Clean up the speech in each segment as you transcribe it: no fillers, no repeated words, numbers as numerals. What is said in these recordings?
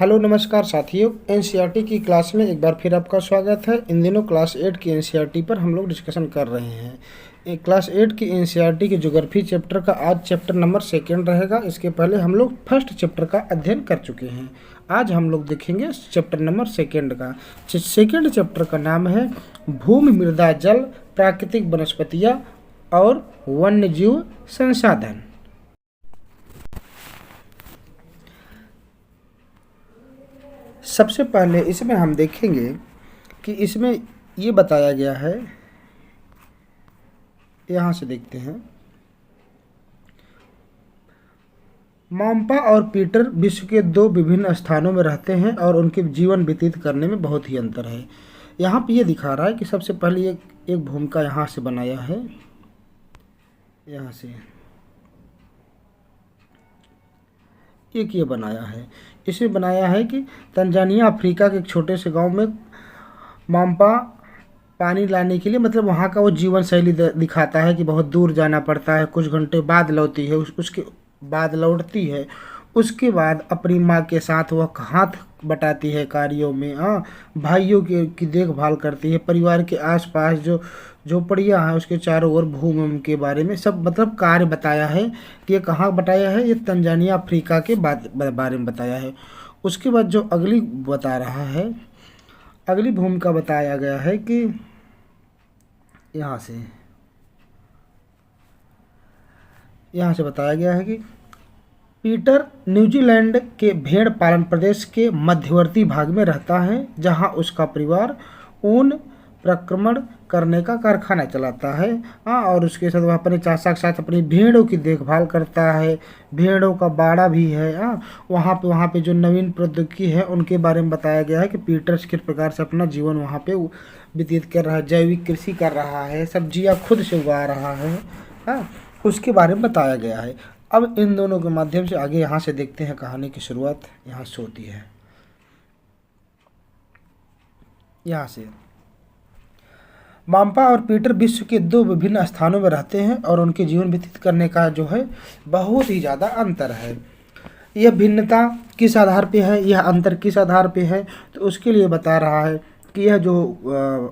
Hello नमस्कार साथियों, NCERT की क्लास में एक बार फिर आपका स्वागत है। इन दिनों क्लास 8 की एनसीईआरटी पर हम लोग डिस्कशन कर रहे हैं। क्लास 8 की एनसीईआरटी के ज्योग्राफी चैप्टर का आज चैप्टर नंबर 2 रहेगा। इसके पहले हम लोग फर्स्ट चैप्टर का अध्ययन कर चुके हैं। आज हम लोग देखेंगे चैप्टर नंबर 2 का। सेकेंड चैप्टर का नाम है भूमि, मृदा, जल, प्राकृतिक वनस्पतियाँ और वन्यजीव संसाधन। सबसे पहले इसमें हम देखेंगे कि इसमें ये बताया गया है, यहाँ से देखते हैं। माम्पा और पीटर विश्व के दो विभिन्न स्थानों में रहते हैं और उनके जीवन व्यतीत करने में बहुत ही अंतर है। यहाँ पे ये दिखा रहा है कि सबसे पहले एक भूमिका यहाँ से बनाया है, यहाँ से एक ये बनाया है। इसमें बनाया है कि तंजानिया अफ्रीका के एक छोटे से गांव में माम्पा पानी लाने के लिए, मतलब वहाँ का वो जीवन शैली दिखाता है कि बहुत दूर जाना पड़ता है, कुछ घंटे बाद लौटती है, उसके बाद लौटती है। उसके बाद अपनी माँ के साथ वह हाथ बटाती है कार्यों में, भाइयों की देखभाल करती है। परिवार के आसपास जो झोपड़ियाँ हैं उसके चारों ओर भूमि के बारे में सब मतलब कार्य बताया है कि ये कहाँ बताया है, ये तंजानिया अफ्रीका के बारे में बताया है। उसके बाद जो अगली बता रहा है, अगली भूमिका बताया गया है कि यहाँ से बताया गया है कि पीटर न्यूजीलैंड के भेड़ पालन प्रदेश के मध्यवर्ती भाग में रहता है, जहाँ उसका परिवार ऊन प्रक्रमण करने का कारखाना चलाता है। और उसके साथ वह अपने चाचा के साथ अपनी भेड़ों की देखभाल करता है। भेड़ों का बाड़ा भी है। वहाँ पे जो नवीन प्रौद्योगिकी है उनके बारे में बताया गया है कि पीटर किस प्रकार से अपना जीवन वहाँ पे व्यतीत कर रहा है, जैविक कृषि कर रहा है, सब्जियाँ खुद से उगा रहा है। उसके बारे में बताया गया है। अब इन दोनों के माध्यम से आगे यहाँ से देखते हैं। कहानी की शुरुआत यहाँ से होती है। यहाँ से माम्पा और पीटर विश्व के दो विभिन्न स्थानों में रहते हैं और उनके जीवन व्यतीत करने का जो है बहुत ही ज़्यादा अंतर है। यह भिन्नता किस आधार पे है, यह अंतर किस आधार पे है, तो उसके लिए बता रहा है कि यह जो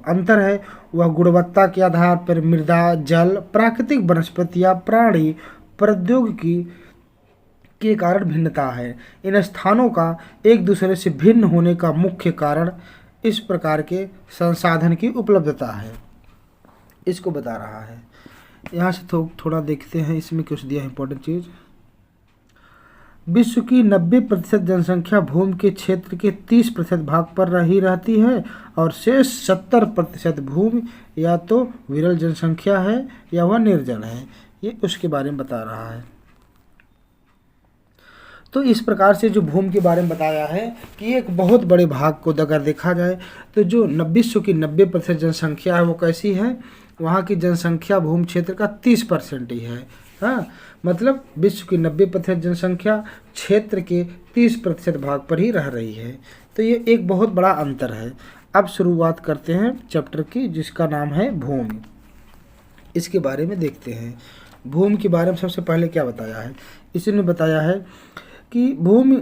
अंतर है वह गुणवत्ता के आधार पर मृदा, जल, प्राकृतिक वनस्पतियाँ, प्राणी, प्रौद्योगिकी के कारण भिन्नता है। इन स्थानों का एक दूसरे से भिन्न होने का मुख्य कारण इस प्रकार के संसाधन की उपलब्धता है, इसको बता रहा है। यहाँ से थोड़ा देखते हैं, इसमें कुछ दिया है इंपॉर्टेंट चीज़। विश्व की 90% जनसंख्या भूमि के क्षेत्र के 30% भाग पर रहती है और शेष 70% भूमि या तो विरल जनसंख्या है या वह निर्जन है। ये उसके बारे में बता रहा है। तो इस प्रकार से जो भूमि के बारे में बताया है कि एक बहुत बड़े भाग को अगर देखा जाए तो जो विश्व की 90% जनसंख्या है वो कैसी है, वहाँ की जनसंख्या भूमि क्षेत्र का 30% ही है। मतलब विश्व की 90% जनसंख्या क्षेत्र के 30% भाग पर ही रह रही है। तो ये एक बहुत बड़ा अंतर है। अब शुरुआत करते हैं चैप्टर की, जिसका नाम है भूमि। इसके बारे में देखते हैं। भूमि के बारे में सबसे पहले क्या बताया है, इसने बताया है कि भूमि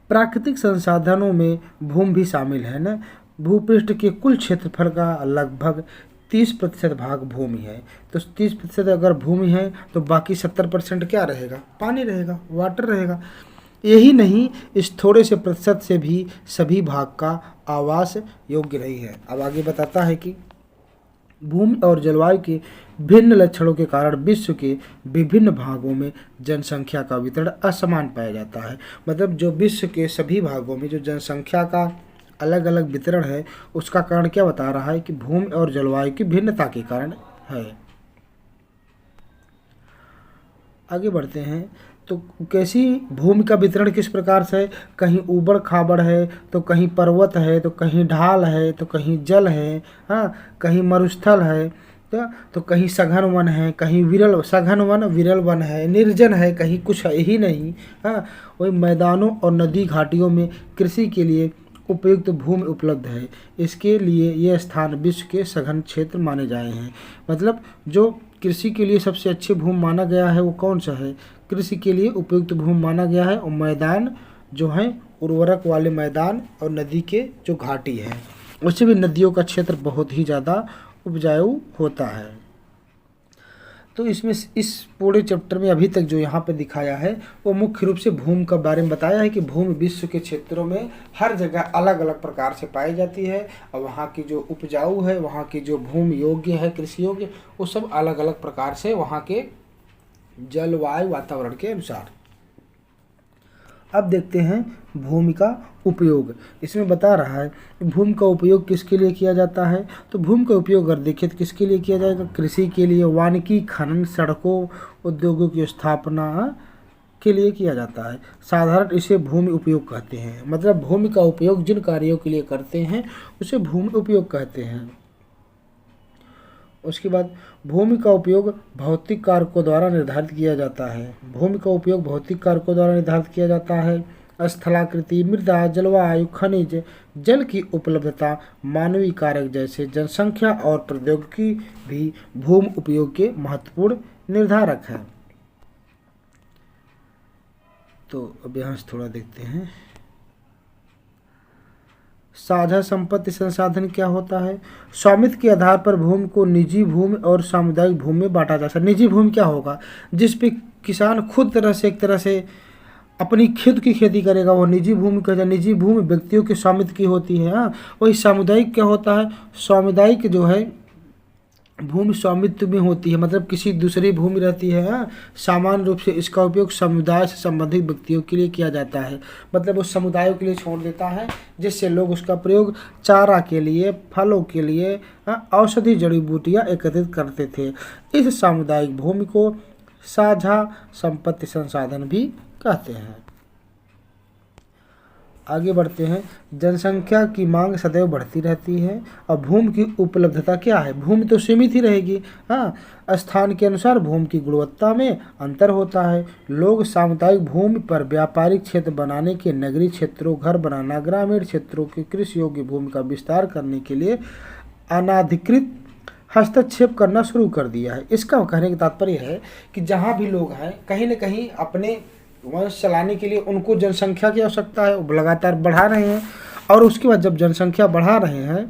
प्राकृतिक संसाधनों में भूमि भी शामिल है ना। भूपृष्ठ के कुल क्षेत्रफल का लगभग 30% भाग भूमि है। तो 30% अगर भूमि है तो बाकी 70% क्या रहेगा, पानी रहेगा, वाटर रहेगा। यही नहीं, इस थोड़े से प्रतिशत से भी सभी भाग का आवास योग्य नहीं है। अब आगे बताता है कि भूमि और जलवायु के भिन्न लक्षणों के कारण विश्व के विभिन्न भागों में जनसंख्या का वितरण असमान पाया जाता है। मतलब जो विश्व के सभी भागों में जो जनसंख्या का अलग अलग वितरण है उसका कारण क्या बता रहा है कि भूमि और जलवायु की भिन्नता के कारण है। आगे बढ़ते हैं तो कैसी भूमि का वितरण किस प्रकार से है, कहीं ऊबड़ खाबड़ है तो कहीं पर्वत है तो कहीं ढाल है तो कहीं जल है, कहीं मरुस्थल है तो कहीं सघन वन है, कहीं सघन वन विरल वन है, निर्जन है, कहीं कुछ है ही नहीं। वही मैदानों और नदी घाटियों में कृषि के लिए उपयुक्त भूमि उपलब्ध है। इसके लिए ये स्थान विश्व के सघन क्षेत्र माने जाए हैं। मतलब जो कृषि के लिए सबसे अच्छी भूमि माना गया है वो कौन सा है, कृषि के लिए उपयुक्त भूमि माना गया है और मैदान जो हैं उर्वरक वाले मैदान और नदी के जो घाटी है, उससे भी नदियों का क्षेत्र बहुत ही ज़्यादा उपजाऊ होता है। तो इसमें इस पूरे चैप्टर में अभी तक जो यहाँ पे दिखाया है वो मुख्य रूप से भूमि के बारे में बताया है कि भूमि विश्व के क्षेत्रों में हर जगह अलग अलग प्रकार से पाई जाती है और वहाँ की जो उपजाऊ है, वहाँ की जो भूमि योग्य है, कृषि योग्य, वो सब अलग अलग प्रकार से वहाँ के जलवायु वातावरण के अनुसार। अब देखते हैं भूमि का उपयोग। इसमें बता रहा है कि भूमि का उपयोग किसके लिए किया जाता है। तो भूमि का उपयोग अगर देखें तो किसके लिए किया जाएगा, कृषि के लिए, वानिकी, खनन, सड़कों, उद्योगों की स्थापना के लिए किया जाता है। साधारण इसे भूमि उपयोग कहते हैं, मतलब भूमि का उपयोग जिन कार्यों के लिए करते हैं उसे भूमि उपयोग कहते हैं। उसके बाद भूमि का उपयोग भौतिक कारकों द्वारा निर्धारित किया जाता है। भूमि का उपयोग भौतिक कारकों द्वारा निर्धारित किया जाता है। स्थलाकृति, मृदा, जलवायु, खनिज, जल की उपलब्धता, मानवीय कारक जैसे जनसंख्या और प्रौद्योगिकी भी भूमि उपयोग के महत्वपूर्ण निर्धारक हैं। तो अब यहाँ से थोड़ा देखते हैं। साझा संपत्ति संसाधन क्या होता है। स्वामित्व के आधार पर भूमि को निजी भूमि और सामुदायिक भूमि में बांटा जा सकता है। निजी भूमि क्या होगा, जिस पे किसान खुद एक तरह से अपनी खुद की खेती करेगा, वो निजी भूमि कहते हैं। निजी भूमि व्यक्तियों के स्वामित्व की होती है। हाँ, वही सामुदायिक क्या होता है, सामुदायिक जो है भूमि स्वामित्व में होती है, मतलब किसी दूसरी भूमि रहती है। हाँ, सामान्य रूप से इसका उपयोग समुदाय से संबंधित व्यक्तियों के लिए किया जाता है, मतलब उस समुदायों के लिए छोड़ देता है, जिससे लोग उसका प्रयोग चारा के लिए, फलों के लिए, औषधि जड़ी बूटियाँ एकत्रित करते थे। इस सामुदायिक भूमि को साझा संपत्ति संसाधन भी कहते हैं। आगे बढ़ते हैं। जनसंख्या की मांग सदैव बढ़ती रहती है और भूमि की उपलब्धता क्या है, भूमि तो सीमित ही रहेगी। हाँ, स्थान के अनुसार भूमि की गुणवत्ता में अंतर होता है। लोग सामुदायिक भूमि पर व्यापारिक क्षेत्र बनाने के, नगरीय क्षेत्रों घर बनाना, ग्रामीण क्षेत्रों की कृषि योग्य भूमि का विस्तार करने के लिए अनाधिकृत हस्तक्षेप करना शुरू कर दिया है। इसका कहने का तात्पर्य है कि जहाँ भी लोग हैं कहीं न कहीं अपने वंश चलाने के लिए उनको जनसंख्या की आवश्यकता है, वो लगातार बढ़ा रहे हैं। और उसके बाद जब जनसंख्या बढ़ा रहे हैं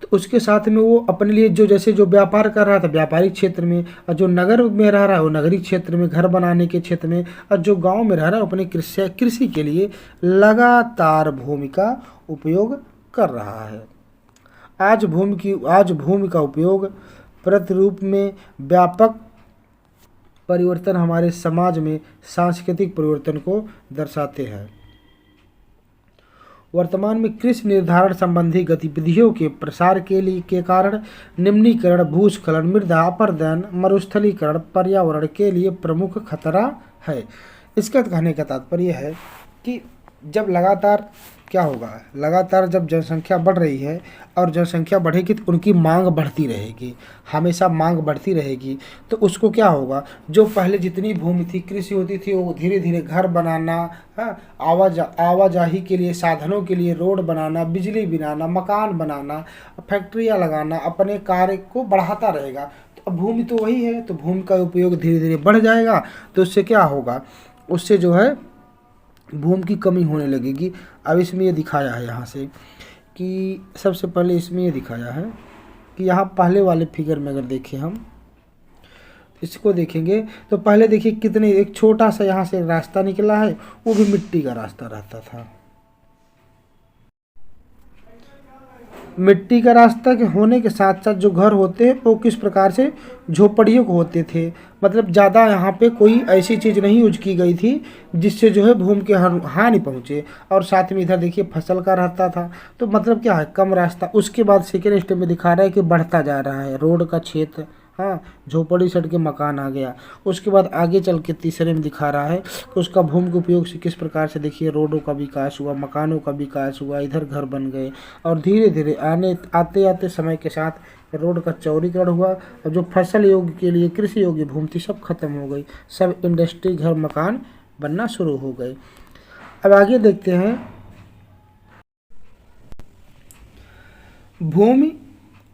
तो उसके साथ में वो अपने लिए जैसे जो व्यापार कर रहा था व्यापारिक क्षेत्र में, और जो नगर में रह रहा है वो नगरीय क्षेत्र में घर बनाने के क्षेत्र में, और जो गांव में रह रहा है अपने कृषि के लिए लगातार भूमि का उपयोग कर रहा है। आज भूमि का उपयोग प्रतिरूप में व्यापक परिवर्तन हमारे समाज में सांस्कृतिक परिवर्तन को दर्शाते हैं। वर्तमान में कृषि निर्धारण संबंधी गतिविधियों के प्रसार के कारण निम्नीकरण, भूस्खलन, मृदा अपरदन, मरुस्थलीकरण पर्यावरण के लिए प्रमुख खतरा है। इसका कहने का तात्पर्य है कि जब लगातार क्या होगा, लगातार जब जनसंख्या बढ़ रही है और जनसंख्या बढ़ेगी तो उनकी मांग बढ़ती रहेगी, हमेशा मांग बढ़ती रहेगी। तो उसको क्या होगा, जो पहले जितनी भूमि थी कृषि होती थी वो धीरे धीरे घर बनाना, आवाजाही के लिए साधनों के लिए रोड बनाना, बिजली बनाना, मकान बनाना, फैक्ट्रियाँ लगाना, अपने कार्य को बढ़ाता रहेगा। तो अब भूमि तो वही है, तो भूमि का उपयोग धीरे धीरे बढ़ जाएगा। तो उससे क्या होगा, उससे जो है भूमि की कमी होने लगेगी। अब इसमें ये दिखाया है यहाँ से कि सबसे पहले इसमें ये दिखाया है कि यहाँ पहले वाले फिगर में अगर देखें हम इसको देखेंगे तो पहले देखिए कितने एक छोटा सा यहाँ से रास्ता निकला है, वो भी मिट्टी का रास्ता रहता था। मिट्टी का रास्ता के होने के साथ साथ जो घर होते हैं वो किस प्रकार से झोपड़ियों को होते थे, मतलब ज़्यादा यहाँ पे कोई ऐसी चीज़ नहीं यूज की गई थी जिससे जो है भूमि के हानि पहुँचे। और साथ में इधर देखिए फसल का रहता था, तो मतलब क्या है कम रास्ता। उसके बाद सेकेंड स्टेप में दिखा रहा है कि बढ़ता जा रहा है रोड का क्षेत्र, हाँ, झोपड़ी सट के मकान आ गया। उसके बाद आगे चल के तीसरे में दिखा रहा है कि उसका भूमि के उपयोग से किस प्रकार से देखिए रोडों का विकास हुआ, मकानों का विकास हुआ, इधर घर बन गए और धीरे धीरे आते आते समय के साथ रोड का चौड़ीकरण हुआ और जो फसल योग्य के लिए कृषि योग्य भूमि थी सब खत्म हो गई, सब इंडस्ट्री घर मकान बनना शुरू हो गए। अब आगे देखते हैं भूमि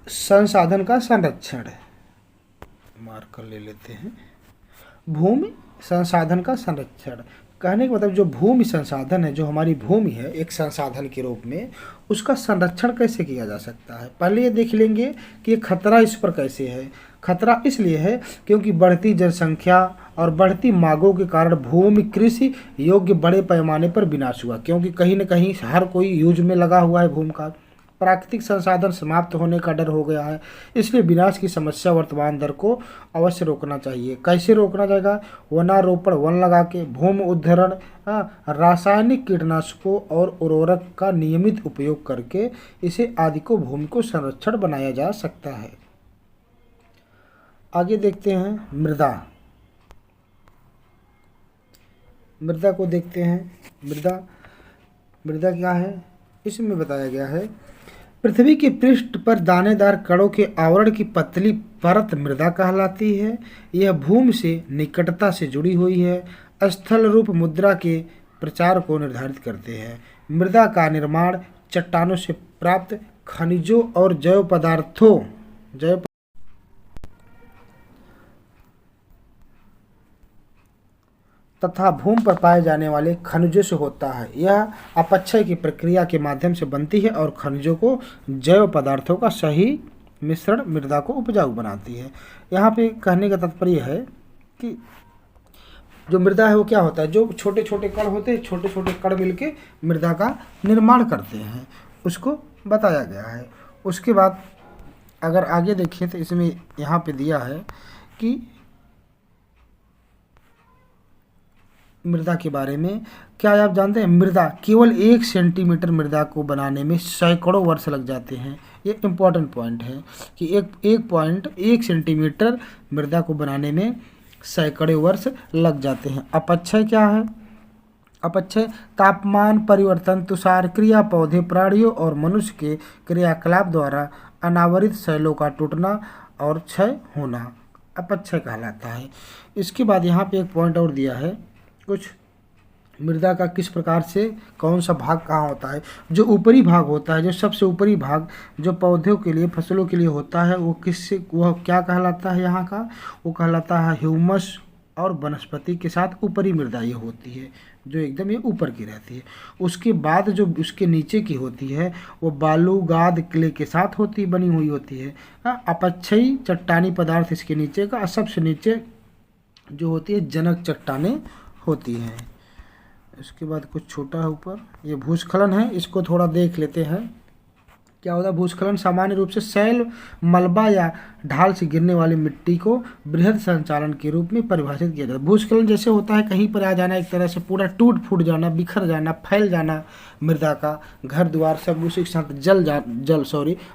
संसाधन का संरक्षण, मार्कर ले लेते हैं। भूमि संसाधन का संरक्षण कहने का मतलब जो भूमि संसाधन है, जो हमारी भूमि है एक संसाधन के रूप में, उसका संरक्षण कैसे किया जा सकता है। पहले ये देख लेंगे कि ये खतरा इस पर कैसे है। खतरा इसलिए है क्योंकि बढ़ती जनसंख्या और बढ़ती मांगों के कारण भूमि कृषि योग्य बड़े पैमाने पर विनाश हुआ, क्योंकि कहीं न कहीं हर कोई यूज में लगा हुआ है भूमि का। प्राकृतिक संसाधन समाप्त होने का डर हो गया है, इसलिए विनाश की समस्या वर्तमान दर को अवश्य रोकना चाहिए। कैसे रोकना जाएगा? वनारोपण, वन लगा के, भूमि उद्धरण, रासायनिक कीटनाशकों और उर्वरक का नियमित उपयोग करके इसे आदि को भूमि को संरक्षण बनाया जा सकता है। आगे देखते हैं मृदा। मृदा को देखते हैं। मृदा क्या है? इसमें बताया गया है पृथ्वी के पृष्ठ पर दानेदार कणों के आवरण की पतली परत मृदा कहलाती है। यह भूमि से निकटता से जुड़ी हुई है, स्थल रूप मुद्रा के प्रचार को निर्धारित करते हैं। मृदा का निर्माण चट्टानों से प्राप्त खनिजों और जैव तथा भूमि पर पाए जाने वाले खनिजों से होता है। यह अपक्षय की प्रक्रिया के माध्यम से बनती है और खनिजों को जैव पदार्थों का सही मिश्रण मृदा को उपजाऊ बनाती है। यहाँ पे कहने का तात्पर्य है कि जो मृदा है वो क्या होता है, जो छोटे छोटे कण होते हैं, छोटे छोटे कण मिलके मृदा का निर्माण करते हैं, उसको बताया गया है। उसके बाद अगर आगे देखिए तो इसमें यहाँ पे दिया है कि मृदा के बारे में क्या आप जानते हैं? मृदा केवल 1 सेंटीमीटर मृदा को बनाने में सैकड़ों वर्ष लग जाते हैं। ये इम्पॉर्टेंट पॉइंट है कि 1 सेंटीमीटर मृदा को बनाने में सैकड़ों वर्ष लग जाते हैं। अपक्षय क्या है? अपक्षय तापमान परिवर्तन, तुषार क्रिया, पौधे, प्राणियों और मनुष्य के क्रियाकलाप द्वारा अनावरित शैलों का टूटना और क्षय होना अपक्षय कहलाता है। इसके बाद यहाँ पे एक पॉइंट और दिया है, कुछ मृदा का किस प्रकार से कौन सा भाग कहाँ होता है। जो ऊपरी भाग होता है, जो सबसे ऊपरी भाग जो पौधों के लिए, फसलों के लिए होता है, वह क्या कहलाता है? यहाँ का वो कहलाता है ह्यूमस, और वनस्पति के साथ ऊपरी मृदा ये होती है जो एकदम ये ऊपर की रहती है। उसके बाद जो उसके नीचे की होती है वो बालू, गाद, क्ले के साथ बनी हुई होती है। अपक्षयी चट्टानी पदार्थ इसके नीचे का, सबसे नीचे जो होती है जनक चट्टानें होती हैं। इसके बाद कुछ छोटा है ऊपर, ये भूस्खलन है, इसको थोड़ा देख लेते हैं। क्या होता है भूस्खलन? सामान्य रूप से शैल, मलबा या ढाल से गिरने वाली मिट्टी को बृहद संचालन के रूप में परिभाषित किया जाता है। भूस्खलन जैसे होता है कहीं पर आ जाना, एक तरह से पूरा टूट फूट जाना, बिखर जाना, फैल जाना मृदा का, घर द्वार सब उसी के साथ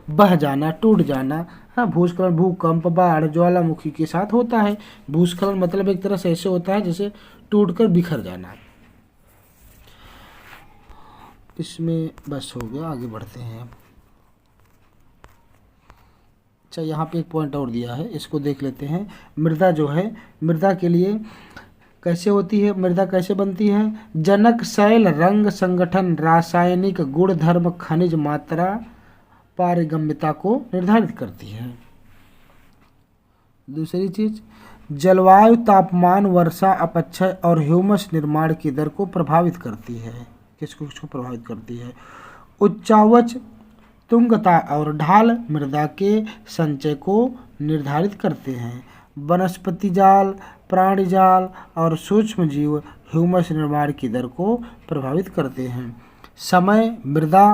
बह जाना, टूट जाना। हाँ, भूस्खलन भूकंप, बाढ़, ज्वालामुखी के साथ होता है। भूस्खलन मतलब एक तरह से ऐसे होता है जैसे टूटकर बिखर जाना। इसमें बस हो गया, आगे बढ़ते हैं। अच्छा, यहाँ पे एक पॉइंट और दिया है, इसको देख लेते हैं। मृदा जो है, मृदा के लिए कैसे होती है, मृदा कैसे बनती है? जनक, शैल, रंग, संगठन, रासायनिक गुण धर्म, खनिज मात्रा, पारगम्यता को निर्धारित करती है। दूसरी चीज, जलवायु, तापमान, वर्षा, अपक्षय और ह्यूमस निर्माण की दर को प्रभावित करती है। किसको प्रभावित करती है? उच्चावच, तुंगता और ढाल मृदा के संचय को निर्धारित करते हैं। वनस्पति जाल, प्राणी जाल और सूक्ष्म जीव ह्यूमस निर्माण की दर को प्रभावित करते हैं। समय मृदा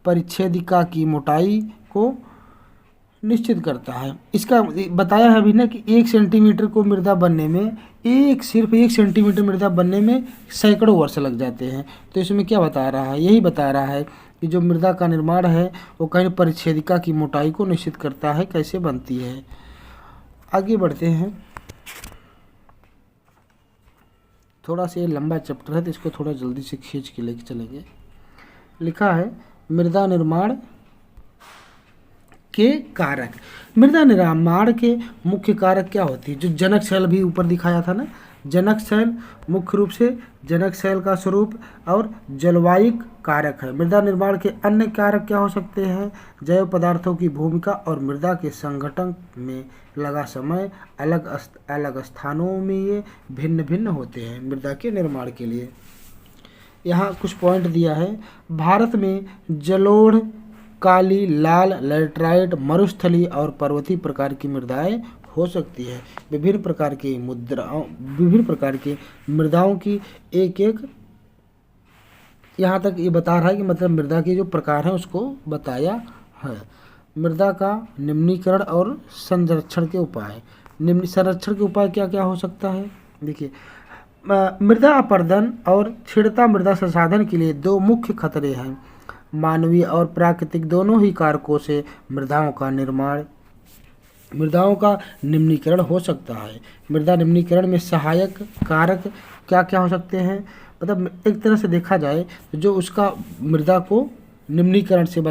परिच्छेदिका की मोटाई को निश्चित करता है। इसका बताया है अभी ना कि 1 सेंटीमीटर को मृदा बनने में, सिर्फ 1 सेंटीमीटर मृदा बनने में सैकड़ों वर्ष लग जाते हैं। तो इसमें क्या बता रहा है? यही बता रहा है कि जो मृदा का निर्माण है वो कहीं परिच्छेदिका की मोटाई को निश्चित करता है, कैसे बनती है। आगे बढ़ते हैं। थोड़ा सा ये लंबा चैप्टर है तो इसको थोड़ा जल्दी से खींच के लेके चलेंगे। लिखा है मृदा निर्माण के कारक। मृदा निर्माण के मुख्य कारक क्या होती है? जो जनक शैल भी ऊपर दिखाया था ना, जनक शैल मुख्य रूप से जनक शैल का स्वरूप और जलवायु कारक है। मृदा निर्माण के अन्य कारक क्या हो सकते हैं? जैव पदार्थों की भूमिका और मृदा के संगठन में लगा समय अलग अलग स्थानों में ये भिन्न भिन्न होते हैं मृदा के निर्माण के लिए। यहाँ कुछ पॉइंट दिया है। भारत में जलोढ़, काली, लाल, लैटराइट, मरुस्थलीय और पर्वतीय प्रकार की मृदाएं हो सकती है। विभिन्न प्रकार की मृदाओं की एक एक यहाँ तक ये बता रहा है कि मतलब मृदा के जो प्रकार हैं उसको बताया है। मृदा का निम्नीकरण और संरक्षण के उपाय। संरक्षण के उपाय क्या क्या हो सकता है? देखिए, मृदा अपरदन और क्षीणता मृदा संसाधन के लिए दो मुख्य खतरे हैं। मानवीय और प्राकृतिक दोनों ही कारकों से मृदाओं का निम्नीकरण हो सकता है। मृदा निम्नीकरण में सहायक कारक क्या क्या हो सकते हैं? मतलब एक तरह से देखा जाए तो जो उसका मृदा को निम्नीकरण से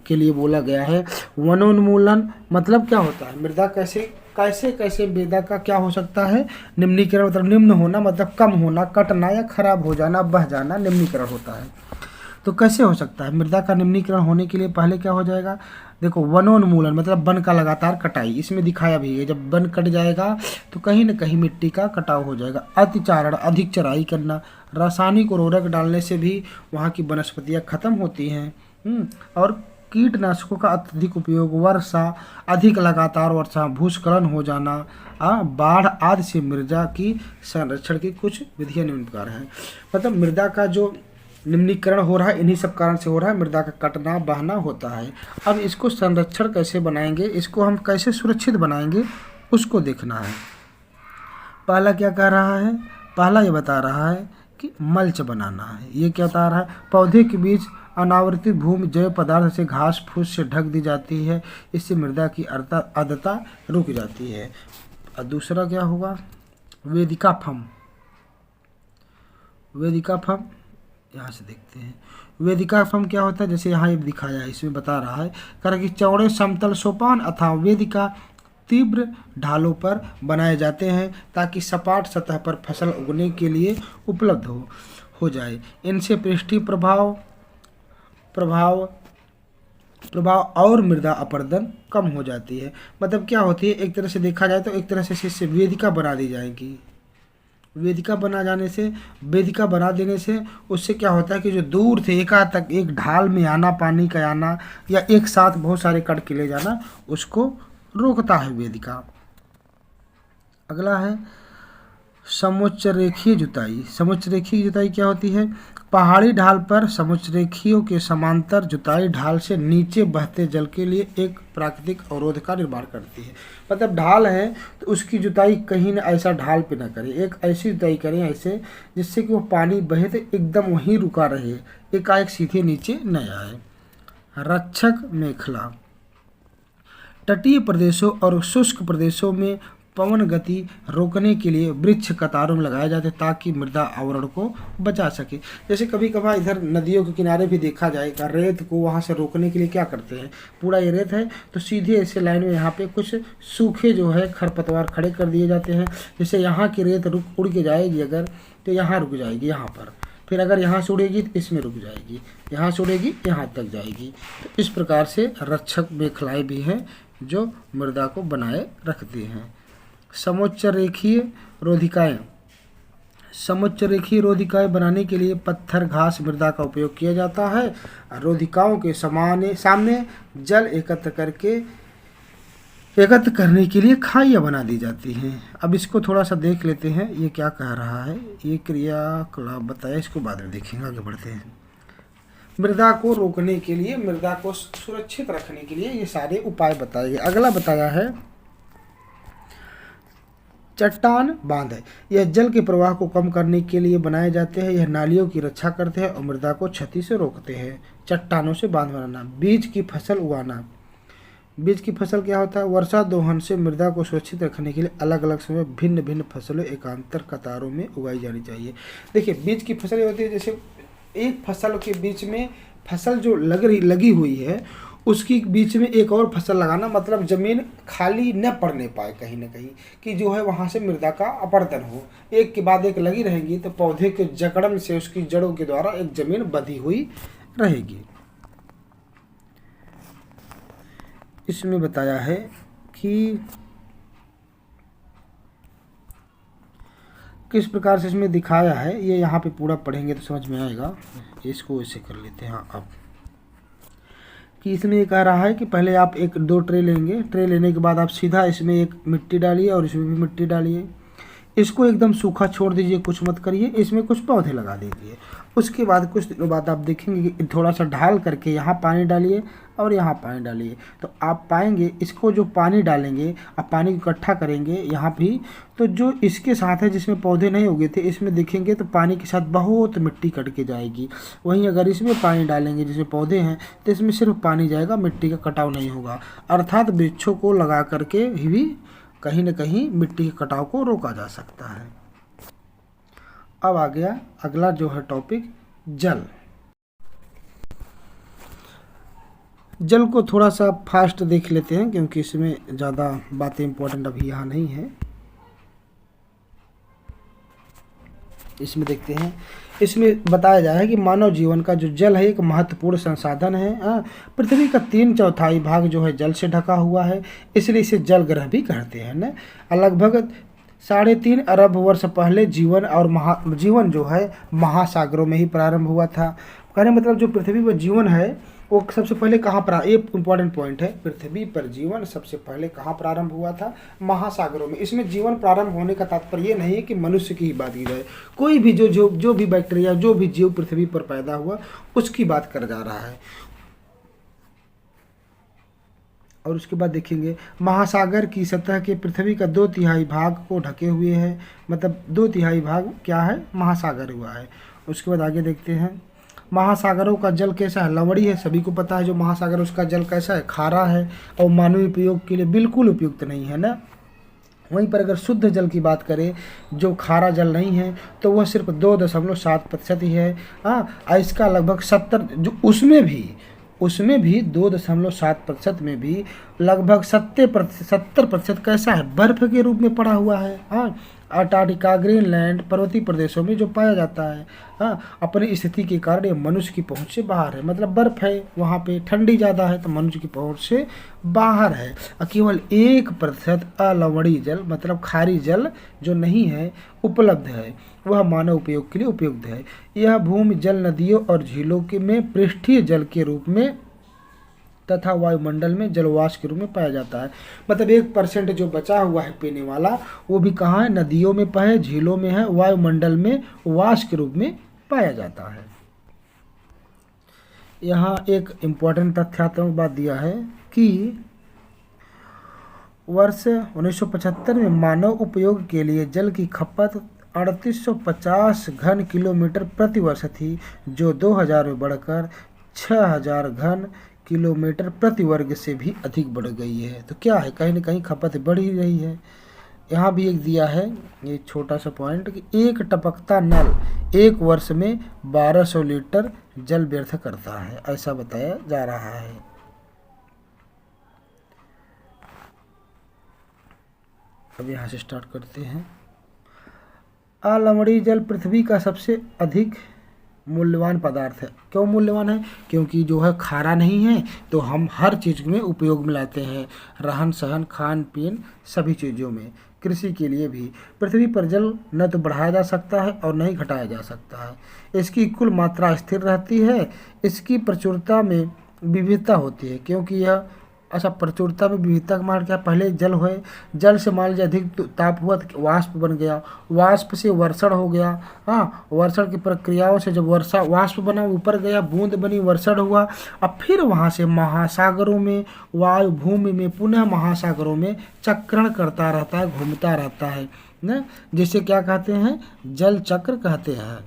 के लिए बोला गया है। वनोन्मूलन मतलब क्या होता है? मृदा कैसे मृदा का क्या हो सकता है? निम्नीकरण मतलब निम्न होना, मतलब कम होना, कटना या खराब हो जाना, बह जाना निम्नीकरण होता है। तो कैसे हो सकता है? मृदा का निम्नीकरण होने के लिए पहले क्या हो जाएगा? देखो, वनोन्मूलन मतलब वन का लगातार कटाई, इसमें दिखाया भी है। जब वन कट जाएगा तो कहीं न कहीं मिट्टी का कटाव हो जाएगा। अतिचारण अधिक चराई करना, रासायनिक उर्वरक डालने से भी वहाँ की वनस्पतियाँ खत्म होती हैं। और कीटनाशकों का अत्यधिक उपयोग, वर्षा अधिक लगातार वर्षा, भूस्खलन हो जाना, बाढ़ आदि से मृदा की संरक्षण की कुछ विधियाँ निम्न प्रकार हैं। मतलब मृदा का जो निम्नीकरण हो रहा है इन्हीं सब कारण से हो रहा है। मृदा का कटना बहना होता है। अब इसको संरक्षण कैसे बनाएंगे, इसको हम कैसे सुरक्षित बनाएंगे, उसको देखना है। पहला क्या कह रहा है? पहला ये बता रहा है कि मल्च बनाना है। ये क्या बता रहा है? पौधे के बीच अनावृतित भूमि जैव पदार्थ से घास फूस से ढक दी जाती है। इससे मृदा की आर्द्रता रुक जाती है। और दूसरा क्या होगा? वेदिका फम। यहाँ से देखते हैं वेदिका फम क्या होता है। जैसे यहाँ ये दिखाया है, इसमें बता रहा है कारण कि चौड़े समतल सोपान अथवा वेदिका तीव्र ढालों पर बनाए जाते हैं ताकि सपाट सतह पर फसल उगने के लिए उपलब्ध हो जाए। इनसे पृष्ठीय प्रभाव और मृदा अपरदन कम हो जाती है। मतलब क्या होती है? एक तरह से देखा जाए तो एक तरह से इससे वेदिका बना दी जाएगी। वेदिका बना देने से उससे क्या होता है कि जो दूर थे एक ढाल में आना, पानी का आना या एक साथ बहुत सारे कट के ले जाना, उसको रोकता है वेदिका। अगला है समुच्चरेखीय जुताई। समुच्चरेखीय जुताई क्या होती है? पहाड़ी ढाल पर समुच्चरेखियों के समांतर जुताई ढाल से नीचे बहते जल के लिए एक प्राकृतिक अवरोध का निर्माण करती है। मतलब ढाल है तो उसकी जुताई कहीं न ऐसा ढाल पे ना करें, एक ऐसी जुताई करें ऐसे जिससे कि वो पानी बहे तो एकदम वहीं रुका रहे, एकाएक सीधे नीचे न आए। रक्षक मेखला। तटीय प्रदेशों और शुष्क प्रदेशों में पवन गति रोकने के लिए वृक्ष कतारों में लगाए जाते हैं ताकि मृदा आवरण को बचा सके। जैसे कभी कभार इधर नदियों के किनारे भी देखा जाएगा, रेत को वहाँ से रोकने के लिए क्या करते हैं, पूरा ये रेत है तो सीधे ऐसे लाइन में यहाँ पे कुछ सूखे जो है खरपतवार खड़े कर दिए जाते हैं। जैसे यहाँ की रेत उड़ के जाएगी अगर तो यहाँ रुक जाएगी यहाँ पर, फिर अगर यहाँ से उड़ेगी तो इसमें रुक जाएगी, यहाँ से उड़ेगी यहाँ तक जाएगी। तो इस प्रकार से रक्षक मेखलाएँ भी हैं जो मृदा को बनाए रखती हैं। समुच्चरेखीय रोधिकाएं बनाने के लिए पत्थर घास मृदा का उपयोग किया जाता है। रोधिकाओं के सामने जल एकत्र करने के लिए खाइयाँ बना दी जाती हैं। अब इसको थोड़ा सा देख लेते हैं, ये क्या कह रहा है, ये क्रियाकलाप बताया, इसको बाद में देखेंगे। आगे बढ़ते हैं। मृदा को रोकने के लिए, मृदा को सुरक्षित रखने के लिए ये सारे उपाय बताए गए। अगला बताया है चट्टान बांध है। यह जल के प्रवाह को कम करने के लिए बनाए जाते हैं। यह नालियों की रक्षा करते हैं और मृदा को क्षति से रोकते हैं। चट्टानों से बांध बनाना। बीज की फसल उगाना। बीज की फसल क्या होता है? वर्षा दोहन से मृदा को सुरक्षित रखने के लिए अलग अलग समय भिन्न भिन्न फसलें एकांतर कतारों में उगाई जानी चाहिए। देखिए, बीज की फसल होती है जैसे एक फसल के बीच में फसल जो लगी हुई है उसकी बीच में एक और फसल लगाना, मतलब ज़मीन खाली न पड़ने पाए कहीं ना कहीं, कि जो है वहाँ से मृदा का अपरदन हो। एक के बाद एक लगी रहेंगी तो पौधे के जकड़न से उसकी जड़ों के द्वारा एक ज़मीन बंधी हुई रहेगी। इसमें बताया है कि किस प्रकार से इसमें दिखाया है ये यहाँ पे पूरा पढ़ेंगे तो समझ में आएगा। इसको ऐसे कर लेते हैं। हाँ, अब कि इसमें ये कह रहा है कि पहले आप एक 2 ट्रे लेंगे। ट्रे लेने के बाद आप सीधा इसमें एक मिट्टी डालिए और इसमें भी मिट्टी डालिए। इसको एकदम सूखा छोड़ दीजिए, कुछ मत करिए। इसमें कुछ पौधे लगा दीजिए। उसके बाद कुछ दिनों बाद आप देखेंगे कि थोड़ा सा ढाल करके यहाँ पानी डालिए और यहाँ पानी डालिए, तो आप पाएंगे इसको जो पानी डालेंगे, आप पानी को इकट्ठा करेंगे यहाँ भी, तो जो इसके साथ है जिसमें पौधे नहीं उगे थे, इसमें देखेंगे तो पानी के साथ बहुत मिट्टी कट के जाएगी। वहीं अगर इसमें पानी डालेंगे जिसमें पौधे हैं तो इसमें सिर्फ पानी जाएगा, मिट्टी का कटाव नहीं होगा। अर्थात वृक्षों को लगा करके भी कहीं न कहीं मिट्टी के कटाव को रोका जा सकता है। अब आ गया अगला जो है टॉपिक, जल। जल को थोड़ा सा फास्ट देख लेते हैं क्योंकि इसमें ज़्यादा बातें इंपॉर्टेंट अभी यहाँ नहीं है। इसमें देखते हैं, इसमें बताया जा रहा है कि मानव जीवन का जो जल है एक महत्वपूर्ण संसाधन है। पृथ्वी का 3/4 भाग जो है जल से ढका हुआ है, इसलिए इसे जल ग्रह भी कहते हैं ना। लगभग 3.5 अरब वर्ष पहले जीवन जो है महासागरों में ही प्रारंभ हुआ था। कहने मतलब जो पृथ्वी पर जीवन है वो सबसे पहले कहाँ एक इम्पॉर्टेंट पॉइंट है, पृथ्वी पर जीवन सबसे पहले कहाँ प्रारंभ हुआ था? महासागरों में। इसमें जीवन प्रारंभ होने का तात्पर्य ये नहीं है कि मनुष्य की ही बात की जाए, कोई भी जो भी बैक्टीरिया, जो भी जीव पृथ्वी पर पैदा हुआ उसकी बात कर जा रहा है। और उसके बाद देखेंगे महासागर की सतह के पृथ्वी का 2/3 भाग को ढके हुए है, मतलब 2/3 भाग क्या है? महासागर हुआ है। उसके बाद आगे देखते हैं महासागरों का जल कैसा है? लवणी है, सभी को पता है। जो महासागर उसका जल कैसा है? खारा है और मानवीय उपयोग के लिए बिल्कुल उपयुक्त नहीं है ना। वहीं पर अगर शुद्ध जल की बात करें, जो खारा जल नहीं है, तो वह सिर्फ 2.7% ही है। हाँ, इसका लगभग 70, जो उसमें भी 2.7% में भी लगभग 70% कैसा है? बर्फ के रूप में पड़ा हुआ है। हाँ, अंटार्कटिका, ग्रीनलैंड पर्वतीय प्रदेशों में जो पाया जाता है। हाँ, अपनी स्थिति के कारण ये मनुष्य की पहुंच से बाहर है, मतलब बर्फ है वहाँ पे, ठंडी ज़्यादा है तो मनुष्य की पहुंच से बाहर है। केवल 1% अलवणीय जल, मतलब खारी जल जो नहीं है, उपलब्ध है, वह मानव उपयोग के लिए उपयुक्त है। यह भूमि जल नदियों और झीलों के में पृष्ठीय जल के रूप में तथा वायुमंडल में जलवाष्प के रूप में पाया जाता है। मतलब 1% जो बचा हुआ है पीने वाला, वो भी कहाँ है? नदियों में है, झीलों में है, वायुमंडल में वाष्प के रूप में पाया जाता है। यहाँ एक इम्पोर्टेंट तथ्यात्मक बात दिया है कि वर्ष 1975 में मानव उपयोग के लिए जल की खपत 3850 घन किलोमीटर प्रति वर्ष थी, जो 2000 में बढ़कर 6000 घन किलोमीटर प्रति वर्ग से भी अधिक बढ़ गई है। तो क्या है, कहीं ना कहीं खपत बढ़ ही रही है। यहाँ भी एक दिया है ये छोटा सा पॉइंट कि एक टपकता नल एक वर्ष में 1200 लीटर जल व्यर्थ करता है, ऐसा बताया जा रहा है। अब यहाँ से स्टार्ट करते हैं। अलवणीय जल पृथ्वी का सबसे अधिक मूल्यवान पदार्थ है। क्यों मूल्यवान है? क्योंकि जो है खारा नहीं है, तो हम हर चीज़ में उपयोग में लाते हैं, रहन सहन, खान पीन, सभी चीज़ों में, कृषि के लिए भी। पृथ्वी पर जल न तो बढ़ाया जा सकता है और न ही घटाया जा सकता है। इसकी कुल मात्रा स्थिर रहती है। इसकी प्रचुरता में विविधता होती है, क्योंकि यह अच्छा प्रचुरता में विविधता का मान क्या? पहले जल हुए, जल से मान लीजिए अधिक ताप हुआ तो वाष्प बन गया, वाष्प से वर्षण हो गया। हाँ, वर्षण की प्रक्रियाओं से जब वाष्प बना, ऊपर गया, बूंद बनी, वर्षण हुआ, अब फिर वहाँ से महासागरों में, वायु भूमि में, पुनः महासागरों में चक्रण करता रहता है, घूमता रहता है ना, जिसे क्या कहते हैं? जल चक्र कहते हैं।